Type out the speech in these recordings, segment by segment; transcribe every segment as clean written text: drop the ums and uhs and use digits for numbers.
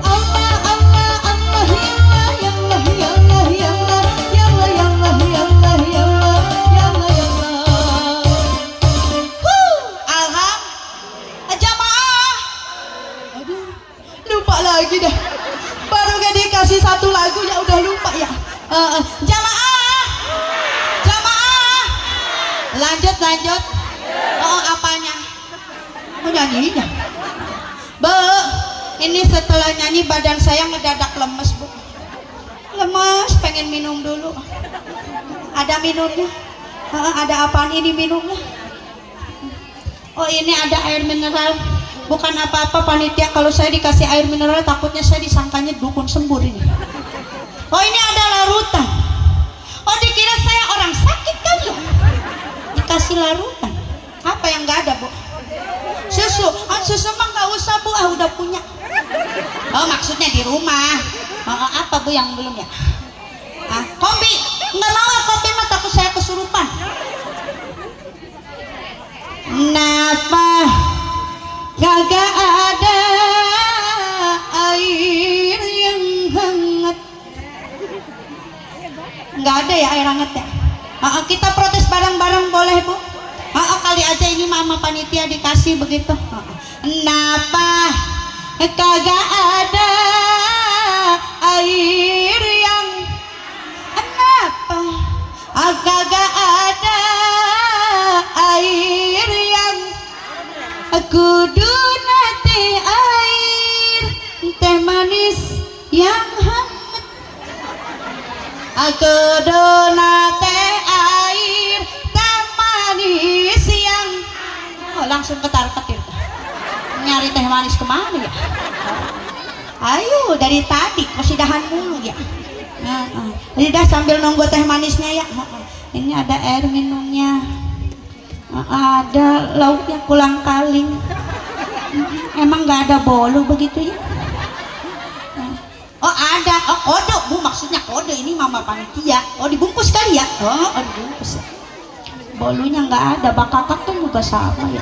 Allah Allah Allah ya Allah ya Allah ya Allah ya Allah ya Allah ya Allah ya Allah ya Allah ya Allah. Alham jamaah. Aduh, lupa lagi dah. Baru gak dikasih satu lagu ya udah lupa ya. Jamaah. Jamaah. Lanjut. Oh, apanya? Mau nyanyinya? Bu, ini setelah nyanyi badan saya ngedadak lemes, Bu. Lemes, pengen minum dulu. Ada minumnya? Ada apaan ini minumnya? Oh, ini ada air mineral. Bukan apa-apa panitia, kalau saya dikasih air mineral takutnya saya disangkanya dukun sembur ini. Oh, ini ada larutan. Oh, dikira saya orang sakit kan lo? Dikasih larutan. Apa yang nggak ada, Bu? Susu. Susu mah nggak usah, Bu. Udah punya. Oh, maksudnya di rumah. Apa, Bu, yang belum ya? Kopi. Nggak mau kopi mah, takut saya kesurupan. Napa kagak ada air yang hangat? Nggak ada ya air hangat ya? Kita protes bareng-bareng boleh, Bu? Kali aja ini mama panitia dikasih begitu. Napa kagak ada air yang kenapa kagak ada air yang kudu nate air teh manis yang hangat. Kudu nate air teh manis yang langsung ketar-ketir nyari teh manis kemana ya? Ayo dari tadi kesidahan mulu ya. Lidah sambil nunggu teh manisnya ya. Ini ada air minumnya. Ada lauknya kulang kaling. Emang nggak ada bolu begitu ya? Oh ada, kode, Bu, maksudnya kode ini mama panitia. Oh, dibungkus kali ya? Oh, dibungkus ya. Bolunya nggak ada, bakakak tuh juga sama ya.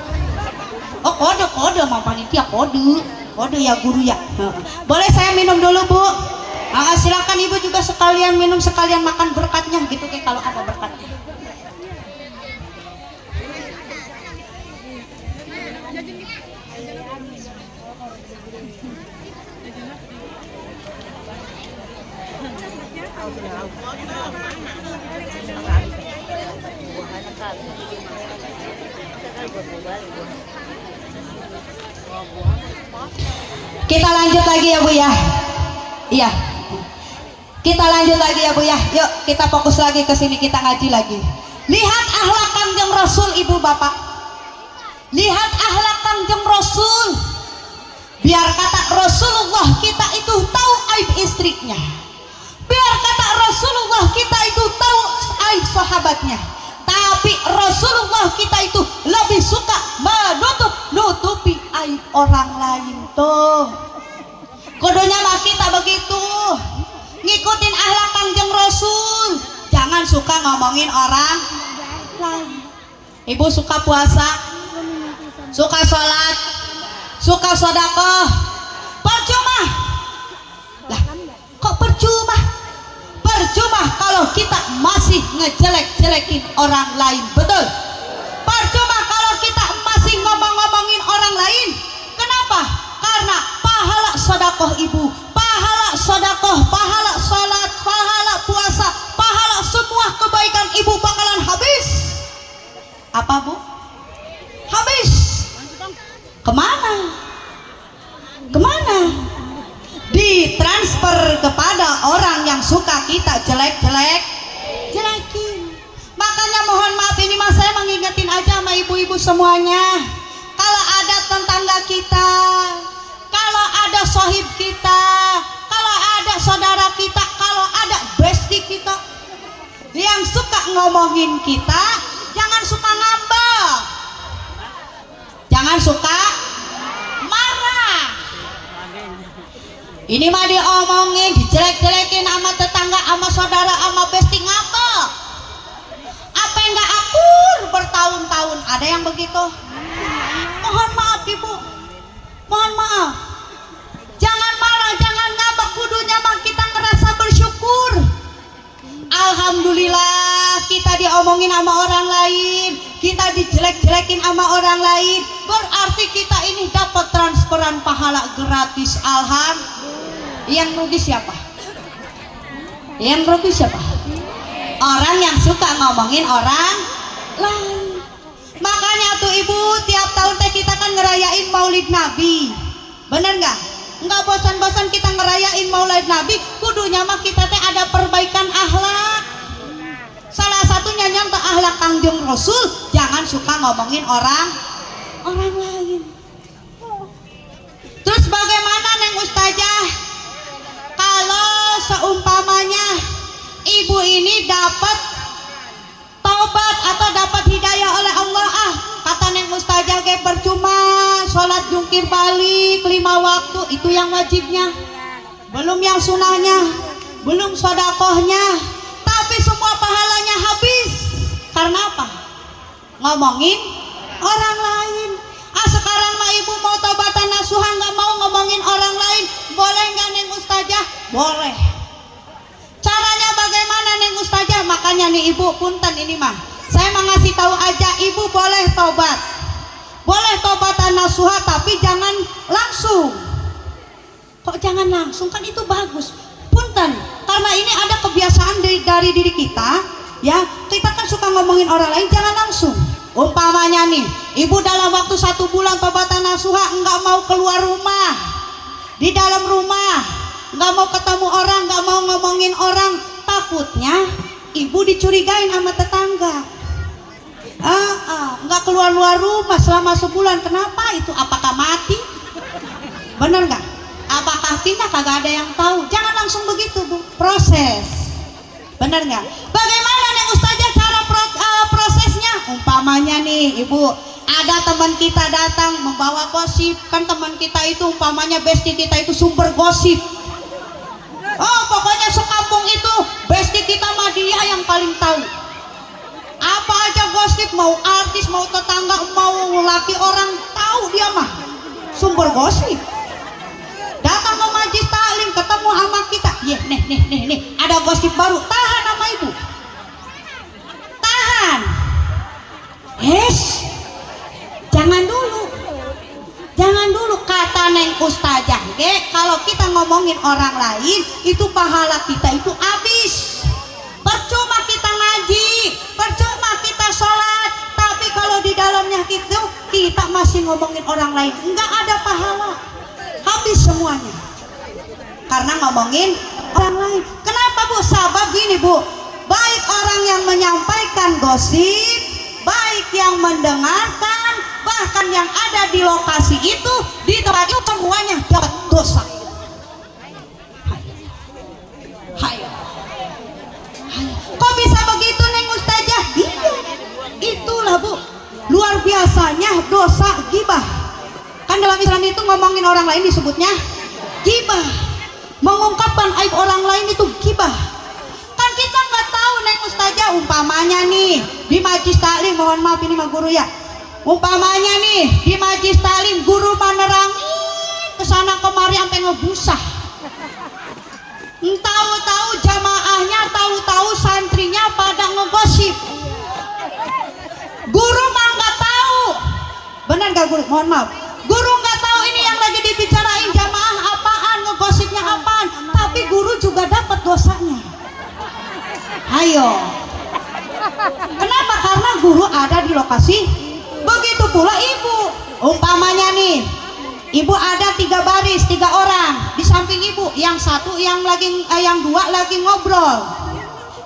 Oh, kode mama panitia, kode ya guru ya. Boleh saya minum dulu, Bu? Silakan Ibu juga sekalian minum, sekalian makan berkatnya gitu kayak kalau ada berkatnya. Kita lanjut lagi ya, Bu ya. Iya. Kita lanjut lagi ya, Bu ya. Yuk, kita fokus lagi ke sini, kita ngaji lagi. Lihat akhlak Kangjeng Rasul ibu bapak. Lihat akhlak Kangjeng Rasul. Biar kata Rasulullah kita itu tahu aib istrinya. Biar kata Rasulullah kita itu tahu aib sahabatnya. Tapi Rasulullah kita itu lebih suka menutupi aib orang lain tuh. Kudunya mah kita begitu. Ngikutin akhlak Kangjeng Rasul. Jangan suka ngomongin orang lain. Ibu suka puasa, suka sholat, suka sedekah, percuma. Lah, kok percuma? Percuma kalau kita masih ngejelek-jelekin orang lain, betul? Percuma kalau kita masih ngomong-ngomongin orang lain. Kenapa? Karena pahala sedekah ibu, pahala sedekah, pahala sholat, pahala puasa, pahala semua kebaikan ibu bakalan habis. Apa bu? Habis. Kemana? Kemana? Ditransfer kepada orang yang suka kita jelekin. Makanya mohon maaf ini mas, saya mengingetin aja sama ibu-ibu semuanya. Kalau ada tetangga kita, kalau ada sohib kita, kalau ada saudara kita, kalau ada bestie kita yang suka ngomongin kita, jangan suka ngambek, jangan suka marah. Ini mah diomongin, dijelek-jelekin sama tetangga, sama saudara, sama bestie, ngambek. Apa yang gak akur bertahun-tahun, ada yang begitu? Mohon maaf ibu, mohon maaf. Jangan marah, jangan ngambek, kudunya mah kita ngerasa bersyukur. Alhamdulillah kita diomongin sama orang lain, kita dijelek-jelekin sama orang lain, berarti kita ini dapat transferan pahala gratis. Alhamdulillah. Yang rugi siapa? Yang rugi siapa? Orang yang suka ngomongin orang lain. Makanya tuh ibu, tiap tahun teh kita kan ngerayain Maulid Nabi, bener nggak? Nggak bosan-bosan kita ngerayain Maulid Nabi. Kudunya mah kita teh ada perbaikan akhlak. Salah satunya nyontoh akhlak Kangjeng Rasul. Jangan suka ngomongin orang lain. Terus bagaimana Neng Ustazah kalau seumpamanya ibu ini dapat taubat atau dapat hidayah oleh Allah? Kata Neng Ustazah kayak percuma sholat jungkir balik 5 waktu, itu yang wajibnya, belum yang sunahnya, belum sodakohnya, tapi semua pahalanya habis. Karena apa? Ngomongin orang lain. Sekarang mah ibu mau taubatan nasuha, nggak mau ngomongin orang lain, boleh nggak Neng Ustazah? Boleh. Caranya bagaimana Neng Ustazah? Makanya nih ibu, punten ini mah saya mau ngasih tahu aja, ibu boleh tobat, boleh taubatan nasuha, tapi jangan langsung. Kok jangan langsung? Kan itu bagus. Punten, karena ini ada kebiasaan dari diri kita, ya. Kita kan suka ngomongin orang lain, jangan langsung. Umpamanya nih, ibu dalam waktu 1 bulan taubatan nasuha nggak mau keluar rumah, di dalam rumah nggak mau ketemu orang, nggak mau ngomongin orang, takutnya ibu dicurigain sama tetangga. Nggak keluar rumah selama sebulan. Kenapa itu? Apakah mati? Bener nggak? Apakah pindah? Kagak ada yang tahu. Jangan langsung begitu bu, proses. Bener nggak? Bagaimana nih Ustazah cara prosesnya? Umpamanya nih ibu, ada teman kita datang membawa gosip, kan teman kita itu umpamanya bestie kita itu sumber gosip. Oh pokoknya sekampung itu bestie kita mah dia yang paling tahu. Apa aja gosip, mau artis, mau tetangga, mau laki orang, tahu dia mah sumber gosip. Datang ke majlis taklim, ketemu sama kita, ya nih ada gosip baru, tahan sama ibu, tahan. Jangan dulu kata Neng Ustazah, kalau kita ngomongin orang lain itu pahala kita itu habis. Percuma kita ngaji, percuma kita sholat, tapi kalau di dalamnya kita masih ngomongin orang lain, nggak ada pahala, habis semuanya. Karena ngomongin orang lain. Kenapa bu? Sabab gini bu, baik orang orang yang menyampaikan gosip, baik yang mendengarkan, bahkan yang ada di lokasi itu, di tempat itu semuanya dapat dosa. Hai. Kok bisa begitu Neng Ustazah? Iya, itulah Bu, luar biasanya dosa gibah. Kan dalam Islam itu ngomongin orang lain disebutnya gibah, mengungkapkan aib orang lain itu gibah. Kan kita nggak tahu Neng Ustazah, umpamanya nih di majlis taklim, mohon maaf ini mah guru ya, umpamanya nih di majlis taklim guru menerangin kesana kemari sampai ngebusah, tahu-tahu jamaahnya, tahu-tahu santrinya pada ngegosip. Guru mah nggak tahu, benar nggak guru? Mohon maaf, guru nggak tahu ini yang lagi dibicarain jamaah apaan, ngegosipnya apaan, tapi guru juga dapat dosanya. Ayo, kenapa? Karena guru ada di lokasi. Begitu pula ibu, umpamanya nih ibu ada 3 baris, 3 orang di samping ibu, yang satu yang dua lagi ngobrol,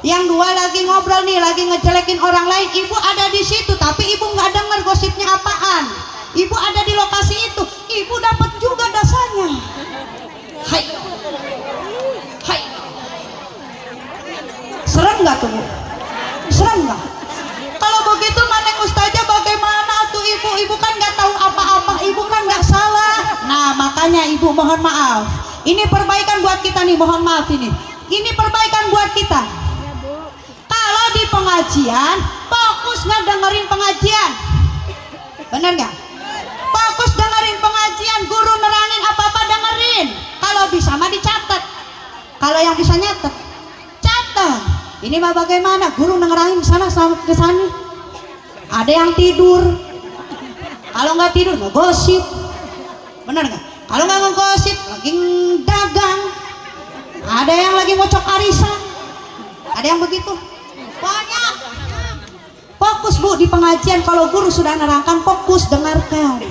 yang 2 lagi ngobrol nih, lagi ngejelekin orang lain. Ibu ada di situ tapi ibu nggak dengar gosipnya apaan, ibu ada di lokasi itu, ibu dapat juga dasarnya. Hai, hai, serem nggak tuh Bu? Serem nggak? Kalau begitu Neng Ustazah bagaimana tuh ibu? Ibu kan nggak tahu apa-apa, ibu kan nggak salah. Nah makanya ibu mohon maaf, ini perbaikan buat kita nih, mohon maaf ini perbaikan buat kita. Kalau di pengajian fokus nggak dengerin pengajian, bener nggak? Fokus dengerin pengajian, guru nerangin apa-apa dengerin. Kalau bisa mah dicatat, kalau yang bisa nyatet catat. Ini mah bagaimana guru nerangin sana ke sana, ada yang tidur, kalau nggak tidur ngegosip, bener nggak? Kalau nggak ngegosip lagi dagang, ada yang lagi ngocok arisan, ada yang begitu banyak. Fokus Bu di pengajian, kalau guru sudah nerangkan fokus dengarkan.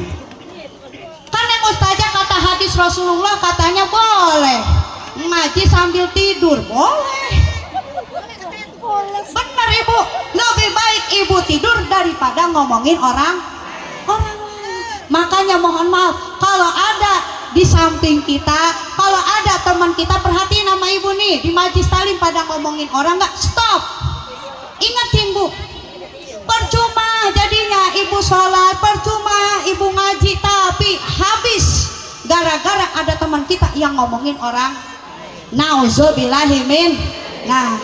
Kan Neng Ustazah kata hadis Rasulullah katanya boleh ngaji sambil tidur, boleh. Benar Ibu, lebih baik Ibu tidur daripada ngomongin orang lain. Makanya mohon maaf, kalau ada di samping kita, kalau ada teman kita, perhatiin sama Ibu nih di majlis taklim pada ngomongin orang, nggak stop, ingetin Bu. Percuma jadinya Ibu sholat, percuma Ibu ngaji, tapi habis gara-gara ada teman kita yang ngomongin orang. Nauzubillahimin. Nah,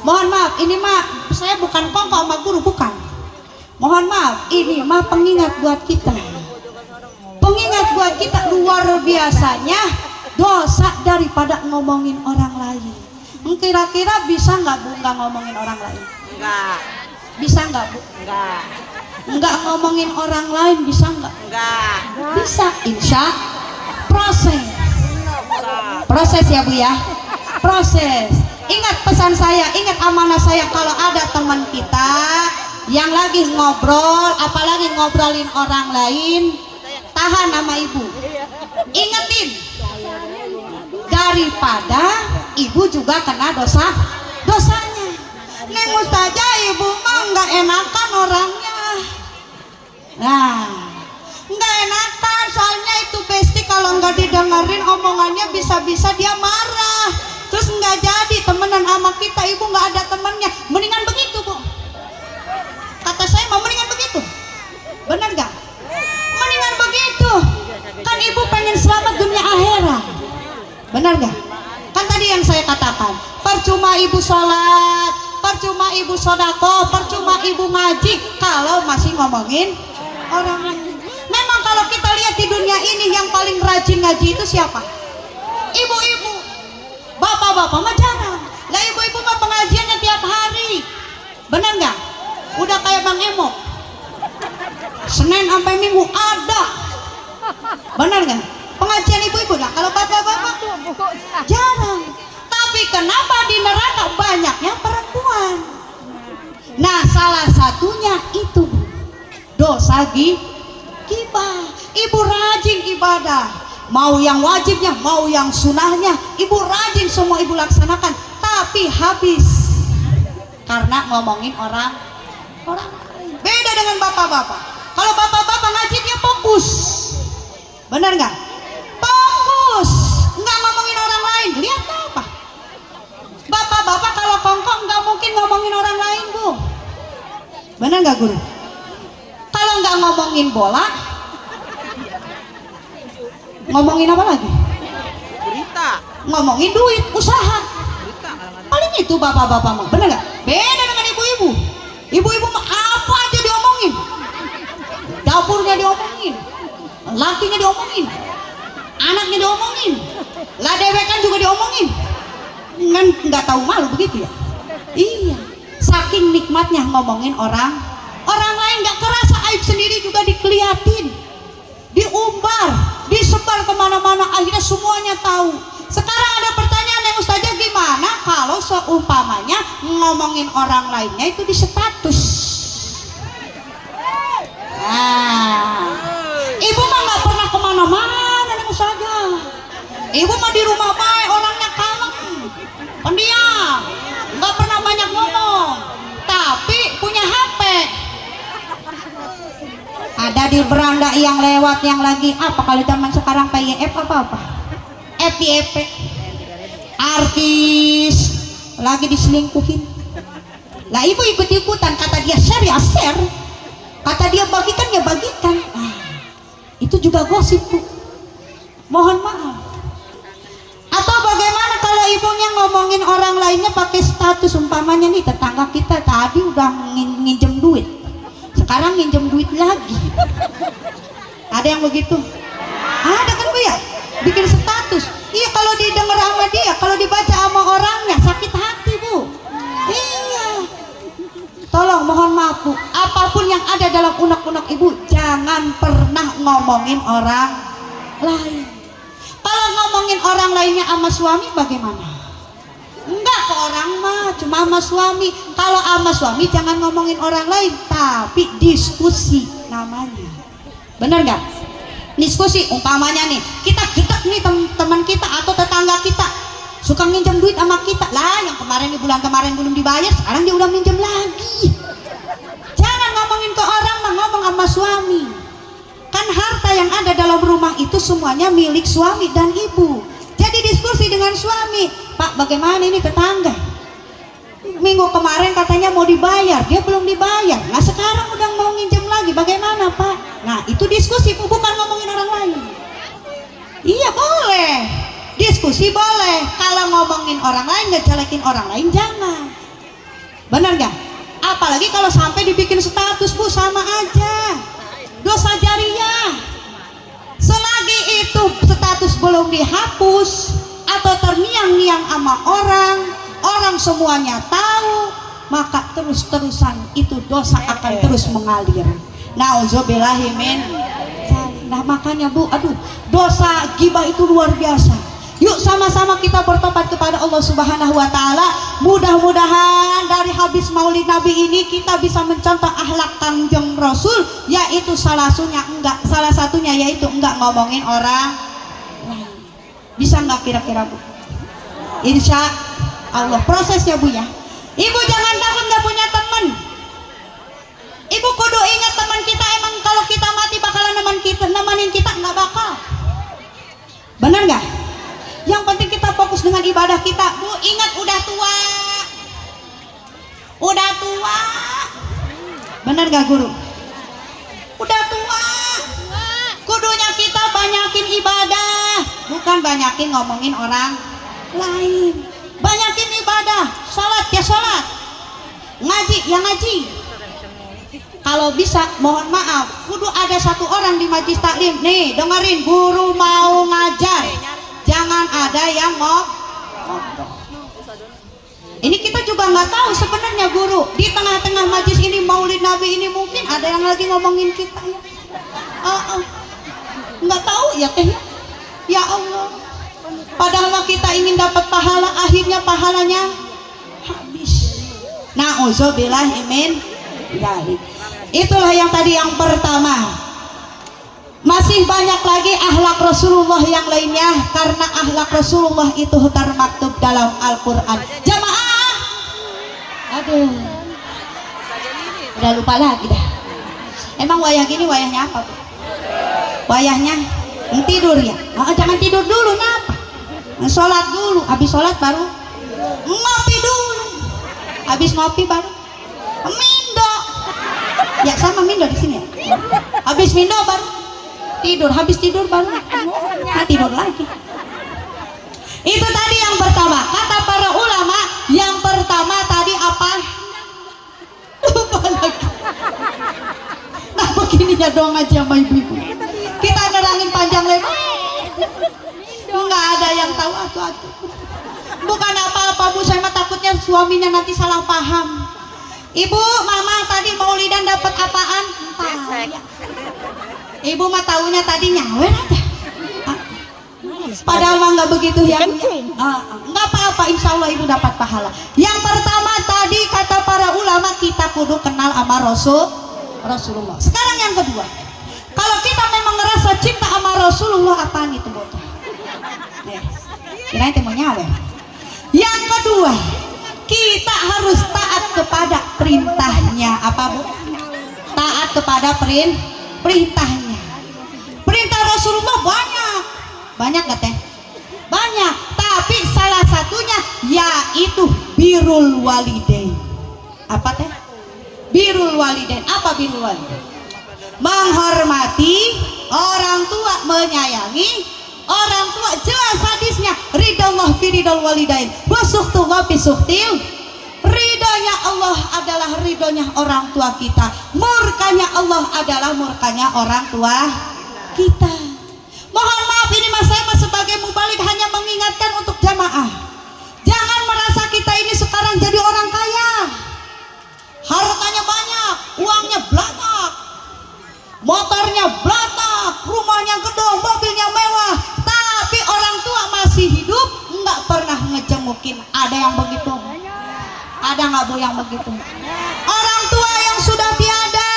mohon maaf, ini mah saya bukan kongko sama guru, bukan. Mohon maaf, ini mah pengingat buat kita. Pengingat buat kita, luar biasanya dosa daripada ngomongin orang lain. Kira-kira bisa nggak Bu nggak ngomongin orang lain? Enggak. Bisa nggak Bu? Enggak. Nggak ngomongin orang lain bisa nggak? Enggak. Bisa, insya proses ya Bu ya, proses. Ingat pesan saya, ingat amanah saya, kalau ada teman kita yang lagi ngobrol, apalagi ngobrolin orang lain, tahan sama Ibu, ingetin, daripada Ibu juga kena dosanya. Neng Ustazah, Ibu mah nggak enakan orangnya. Nah, nggak enakan, soalnya itu Besti kalau nggak didengerin omongannya bisa-bisa dia marah, terus nggak jadi temenan sama kita. Ibu nggak ada temennya, mendingan begitu Bu, kata saya mau mendingan begitu, bener nggak? Mendingan begitu, kan Ibu pengen selamat dunia akhirat, bener nggak? Kan tadi yang saya katakan, percuma Ibu sholat, percuma Ibu sodako, percuma Ibu ngaji kalau masih ngomongin orang lain. Memang kalau kita lihat di dunia ini yang paling rajin ngaji itu siapa? Ibu-ibu. Bapak-bapak mah jarang. Lah ibu-ibu mah pengajiannya tiap hari, bener nggak? Udah kayak Bang Emo, Senin sampai Minggu ada, bener nggak? Pengajian ibu-ibu. Lah kalau bapak-bapak jarang. Tapi kenapa di neraka banyaknya perempuan? Nah, salah satunya itu dosa ghibah. Ibu rajin ibadah, mau yang wajibnya, mau yang sunahnya, Ibu rajin semua Ibu laksanakan, tapi habis karena ngomongin orang lain. Beda dengan bapak-bapak. Kalau bapak-bapak ngaji dia fokus, benar nggak? Fokus, nggak ngomongin orang lain. Lihat apa? Bapak-bapak kalau kongkong nggak mungkin ngomongin orang lain, Bu. Benar nggak, Guru? Kalau nggak ngomongin bola, ngomongin apa lagi? Berita. Ngomongin duit, usaha. Berita. Paling itu bapak-bapak mah, bener nggak? Beda dengan ibu-ibu. Ibu-ibu mah apa aja diomongin, dapurnya diomongin, lakinya diomongin, anaknya diomongin, lah dewekan juga diomongin. Nggak tahu malu begitu ya? Iya, saking nikmatnya ngomongin orang lain, nggak kerasa aib sendiri juga dikeliatin, diumbar, disebar kemana-mana, akhirnya semuanya tahu. Sekarang ada pertanyaan yang Ustazah, gimana kalau seumpamanya ngomongin orang lainnya itu di status? Nah, ibu mah nggak pernah kemana-mana nih Ustazah. Ibu mah di rumah baik, orangnya kalem, pendiam, nggak pernah banyak ngomong, tapi punya HP. Ada di beranda yang lewat yang lagi apa kalau zaman sekarang PYF apa FYP, artis lagi diselingkuhin. Lah ibu ikut-ikutan, kata dia share ya share, kata dia bagikan ya bagikan. Itu juga gosip, Bu. Mohon maaf. Atau bagaimana kalau ibunya ngomongin orang lainnya pakai status, umpamanya nih tetangga kita tadi udah nginjem duit, sekarang nginjem duit lagi. Ada yang begitu? Ada kan, Bu ya? Bikin status. Iya, kalau didengar sama dia, kalau dibaca sama orangnya sakit hati, Bu. Iya. Tolong mohon maaf, Bu, apapun yang ada dalam unek-unek ibu jangan pernah ngomongin orang lain. Kalau ngomongin orang lainnya sama suami bagaimana? Enggak, ke orang mah cuma sama suami. Kalau sama suami jangan ngomongin orang lain, tapi diskusi namanya. Bener nggak? Diskusi, umpamanya nih kita gedek nih teman kita atau tetangga kita suka minjem duit sama kita, lah yang kemarin di bulan kemarin belum dibayar, sekarang dia udah minjem lagi. Jangan ngomongin ke orang mah, ngomong sama suami. Kan harta yang ada dalam rumah itu semuanya milik suami dan ibu. Jadi diskusi dengan suami, Pak bagaimana ini tetangga, minggu kemarin katanya mau dibayar, dia belum dibayar, nah sekarang udah mau nginjem lagi, bagaimana Pak? Nah itu diskusi, bukan ngomongin orang lain. Iya boleh, diskusi boleh. Kalau ngomongin orang lain, ngejelekin orang lain jangan. Benar nggak? Apalagi kalau sampai dibikin status, Bu, sama aja dosa jariah. Selagi itu status belum dihapus atau terngiang-ngiang sama orang semuanya tahu, maka terus-terusan itu dosa akan terus mengalir. Nauzubillahi min. Nah makanya, Bu, aduh, dosa gibah itu luar biasa. Yuk sama-sama kita bertobat kepada Allah Subhanahu wa taala. Mudah-mudahan dari habis Maulid Nabi ini kita bisa mencontoh akhlak Kangjeng Rasul, yaitu salah satunya yaitu enggak ngomongin orang lain. Bisa enggak kira-kira, Bu? Insya Allah prosesnya, Bu ya. Ibu jangan takut nggak punya teman. Ibu kudu ingat teman kita emang kalau kita mati bakalan nemenin kita nggak bakal. Benar nggak? Yang penting kita fokus dengan ibadah kita, Bu. Ingat udah tua. Benar gak, Guru? Udah tua. Kudunya kita banyakin ibadah, bukan banyakin ngomongin orang lain. Banyakin ibadah, sholat ya sholat, ngaji ya ngaji. Kalau bisa, mohon maaf, kudu ada satu orang di majlis taklim nih, dengerin guru mau ngajar, jangan ada yang ngomong. Ini kita juga nggak tahu sebenarnya, Guru, di tengah-tengah majlis ini Maulid Nabi ini mungkin ada yang lagi ngomongin kita ya. Nggak tahu ya teh ya Allah. Padahal kita ingin dapat pahala, akhirnya pahalanya habis. Nauzubillahi min dzalik. Itulah yang tadi yang pertama. Masih banyak lagi akhlak Rasulullah yang lainnya, karena akhlak Rasulullah itu termaktub dalam Al-Quran. Jamaah, Aduh, udah lupa lagi dah. Emang wayah gini wayahnya apa, Bu? Wayahnya tidur ya? Jangan tidur dulu, kenapa? Sholat dulu, habis sholat baru ngopi dulu, habis ngopi baru mindo. Ya sama mindo di sini ya. Habis mindo baru tidur, habis tidur baru tidur lagi. Itu tadi yang pertama. Kata para ulama, yang pertama tadi apa? Lupa lagi. Nah begininya doang aja sama ibu-ibu. Kita nerangin panjang lebar, nggak ada yang tahu atu-atu. Bukan apa-apa, Bu, saya mah takutnya suaminya nanti salah paham. Ibu, mama tadi maulidan dapat apaan? Ya. Ibu mah taunya tadi nyawer aja. Padahal mah nggak begitu ya. Nggak apa-apa, insya Allah ibu dapat pahala. Yang pertama tadi kata para ulama, kita kudu kenal sama Rasulullah. Sekarang yang kedua, kalau kita memang ngerasa cinta sama Rasulullah, apaan itu bocah? Kirain mau nyawer. Yang kedua, kita harus taat kepada perintahnya. Apa, Bu? Taat kepada perintahnya. Perintah Rasulullah banyak gak teh? Banyak, tapi salah satunya yaitu birrul walidain. Apa teh? Birrul walidain. Apa birrul walidain? Menghormati orang tua, menyayangi orang tua. Jelas hadisnya, ridallah fi ridal walidain wa suhtullah fi suhtil. Ridhonya Allah adalah ridhonya orang tua kita, murkanya Allah adalah murkanya orang tua kita. Mohon maaf, ini mas saya sebagai mubalik hanya mengingatkan untuk jamaah, jangan merasa kita ini sekarang jadi orang kaya, hartanya banyak, uangnya banyak, motornya blatak, rumahnya gedong, mobilnya mewah, tapi orang tua masih hidup, nggak pernah ngejengukin. Ada yang begitu? Ada nggak, Bu, yang begitu? Orang tua yang sudah tiada,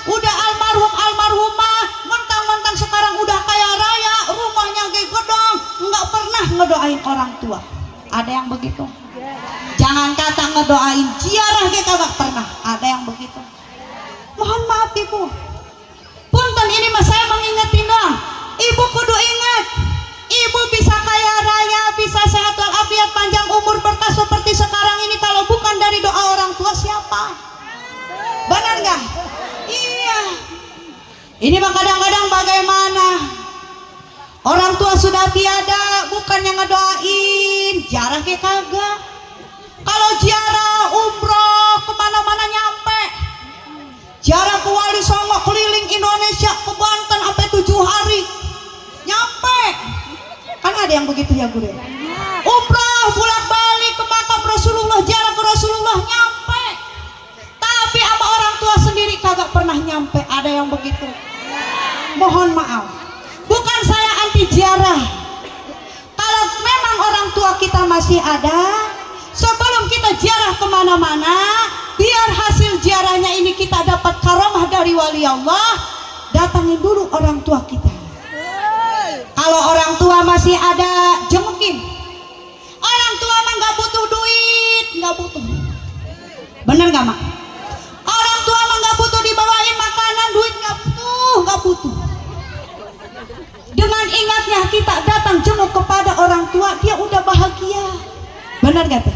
udah almarhumah, mentang-mentang sekarang udah kaya raya, rumahnya gedong, nggak pernah ngedoain orang tua. Ada yang begitu? Jangan kata ngedoain, ziarah nggak pernah. Ada yang begitu? Mohon maaf Ibu, punten ini mas saya mengingetin doang. Ibu kudu ingat, ibu bisa kaya raya, bisa sehat walafiat, panjang umur, berkah seperti sekarang ini kalau bukan dari doa orang tua siapa? Benar nggak? Iya. Ini mah kadang-kadang bagaimana orang tua sudah tiada, bukannya ngedoain, jarang kayak kagak. Kalau ziarah umroh kemana-mana nyampe, ziarah ke Wali Songo keliling Indonesia ke Banten sampai 7 hari nyampe. Kan ada yang begitu ya Guru? Umrah bolak-balik ke makam Rasulullah, ziarah ke Rasulullah nyampe. Tapi sama orang tua sendiri kagak pernah nyampe. Ada yang begitu? Mohon maaf, bukan saya anti ziarah. Kalau memang orang tua kita masih ada, sebelum kita ziarah kemana-mana, biar hasil ziarahnya ini kita dapat karamah dari wali Allah, datangin dulu orang tua kita. Kalau orang tua masih ada, jengukin. Orang tua mah nggak butuh duit, nggak butuh. Bener nggak mak? Orang tua mah nggak butuh dibawain makanan, duit nggak butuh. Dengan ingatnya kita datang jenguk kepada orang tua, dia udah bahagia. Bener gak tuh?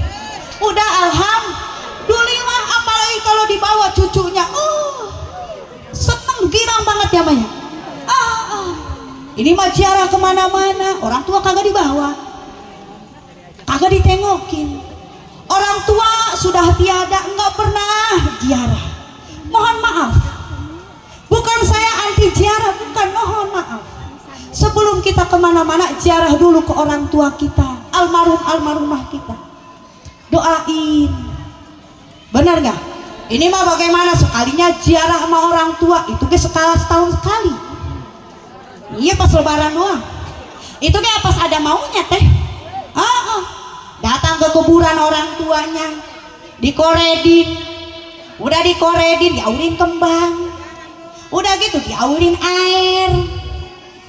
Udah alhamdulillah, apalagi kalau dibawa cucunya, seneng girang banget ya Maya. Ini mah ziarah kemana-mana, orang tua kagak dibawa, kagak ditengokin. Orang tua sudah tiada, nggak pernah ziarah. Mohon maaf, bukan saya anti ziarah, bukan, mohon maaf. Sebelum kita kemana-mana, ziarah dulu ke orang tua kita, almarhumah kita, doain. Benar nggak? Ini mah bagaimana sekalinya ziarah sama orang tua itu ke setahun sekali. Iya pas lebaran doang. Itu kayak pas ada maunya teh. Datang ke kuburan orang tuanya, dikoredin. Udah dikoredin, diaurin kembang. Udah gitu diaurin air.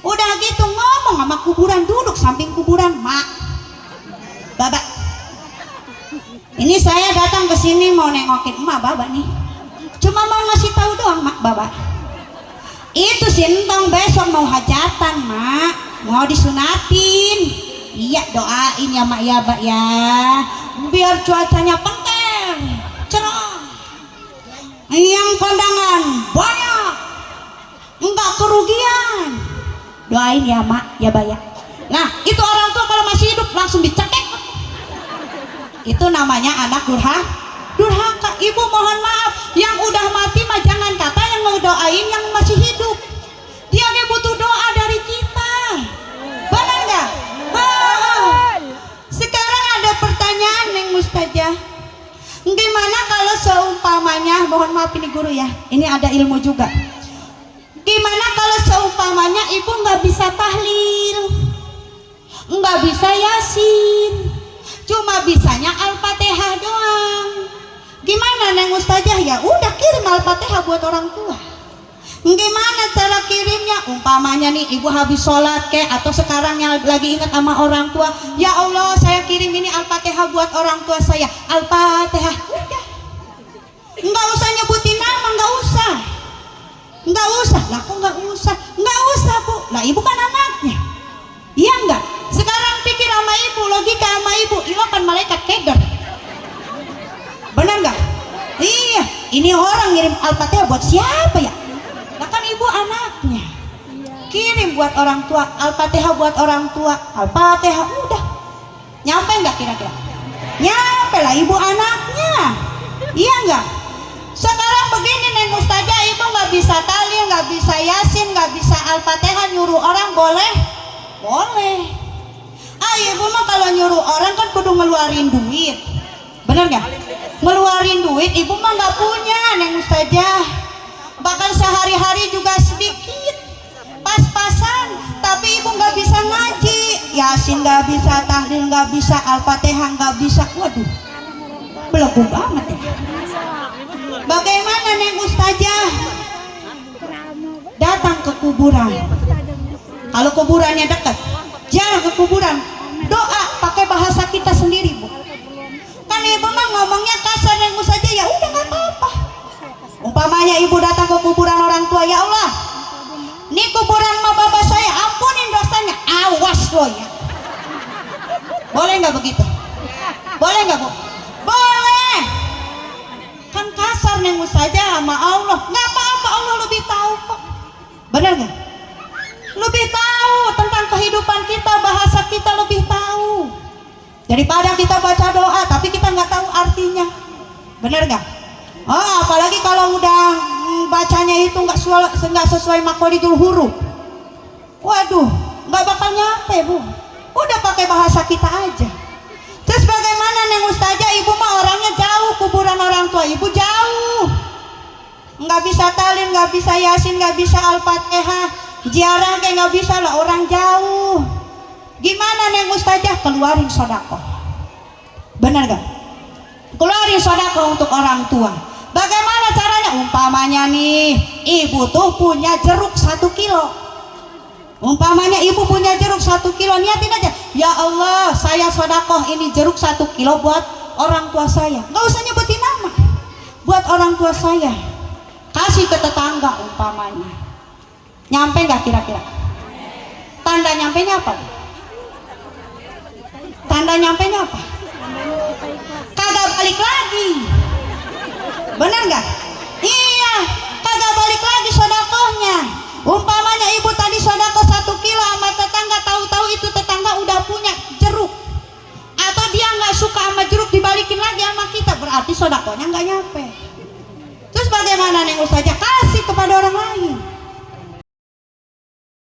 Udah gitu ngomong sama kuburan, duduk samping kuburan, mak, babak. Ini saya datang ke sini mau nengokin emak baba nih. Cuma mau ngasih tahu doang mak baba. Itu si Entong besok mau hajatan mak, mau disunatin. Iya doain ya mak ya bak ya. Biar cuacanya pengker, cerah. Yang kondangan banyak, enggak kerugian. Doain ya mak ya bak ya. Nah itu orang tua kalau masih hidup langsung dicekek. Itu namanya anak durhaka. Ibu mohon maaf, yang udah mati mah jangan kata yang ngedoain yang masih hidup. Dia butuh doa dari kita. Benar nggak? Sekarang ada pertanyaan Neng Mustazah. Gimana kalau seumpamanya, mohon maaf ini guru ya, ini ada ilmu juga. Gimana kalau seumpamanya ibu nggak bisa tahlil, nggak bisa yasin, cuma bisanya Al-Fatihah doang. Gimana Neng Ustazah? Ya udah kirim Al-Fatihah buat orang tua. Gimana cara kirimnya? Umpamanya nih ibu habis sholat atau sekarang yang lagi ingat sama orang tua, ya Allah saya kirim ini Al-Fatihah buat orang tua saya. Al-Fatihah udah, nggak usah nyebutin nama, nggak usah. Lah kok nggak usah bu, lah ibu kan anaknya, iya enggak? Sekarang pikir sama ibu, logika sama ibu, ibu kan malaikat keder, benar nggak? Iya, ini orang ngirim Al-Fatihah buat siapa ya? Nah kan ibu anaknya, kirim buat orang tua, Al-Fatihah buat orang tua, Al-Fatihah udah. Nyampe nggak kira-kira? Nyampe lah ibu anaknya, iya nggak? Sekarang begini Neng Ustazah, ibu nggak bisa tahlil, nggak bisa yasin, nggak bisa Al-Fatihah, nyuruh orang boleh? Boleh. Ibu mah kalau nyuruh orang kan kudu ngeluarin duit, bener nggak? Ngeluarin duit ibu mah nggak punya Neng Ustazah, bahkan sehari-hari juga sedikit, pas-pasan. Tapi ibu nggak bisa ngaji, yasin nggak bisa, tahlil nggak bisa, Al-Fatihah nggak bisa. Waduh, belagu banget ya. Bagaimana Neng Ustazah? Datang ke kuburan. Kalau kuburannya dekat, jangan ke kuburan. Doa pakai bahasa kita sendiri bu. Kan ibu mah ngomongnya kasar Neng Ustazah, ya udah nggak apa-apa. Umpamanya ibu datang ke kuburan orang tua, ya Allah, ini kuburan ma bapak saya, ampunin dosanya, awas lo ya. Boleh nggak begitu? Boleh nggak bu? Boleh. Kan kasar Neng Ustazah sama Allah. Nggak apa-apa, Allah lebih tahu kok. Benar nggak? Lebih tahu tentang kehidupan kita, bahasa kita lebih tahu daripada kita baca doa tapi kita nggak tahu artinya. Benar nggak? Oh, apalagi kalau udah bacanya itu nggak sesuai makoridul huruf. Waduh, nggak bakal nyampe bu. Udah pakai bahasa kita aja. Terus bagaimana Neng Ustazah? Ibu mah orangnya jauh, kuburan orang tua ibu jauh, nggak bisa tahlil, nggak bisa yasin, nggak bisa Al-Fatihah, ziarah kayak nggak bisa lah, orang jauh. Gimana Neng Ustazah? Keluarin sodako. Benar gak? Keluarin sodako untuk orang tua. Bagaimana caranya? Umpamanya nih ibu tuh punya jeruk 1 kilo. Umpamanya ibu punya jeruk 1 kilo, niatin aja, ya Allah saya sodakoh ini jeruk 1 kilo buat orang tua saya. Nggak usah nyebutin nama, buat orang tua saya. Kasih ke tetangga umpamanya. Nyampe nggak kira-kira? Tanda nyampenya apa? Tanda nyampenya apa? Kagak balik lagi. Benar nggak? Iya, kagak balik lagi sodakohnya. Umpamanya ibu tadi sodako 1 kilo sama tetangga, tahu-tahu itu tetangga udah punya jeruk, atau dia nggak suka sama jeruk dibalikin lagi sama kita, berarti sodakonya nggak nyampe. Terus bagaimana Neng Ustazah? Kasih kepada orang lain.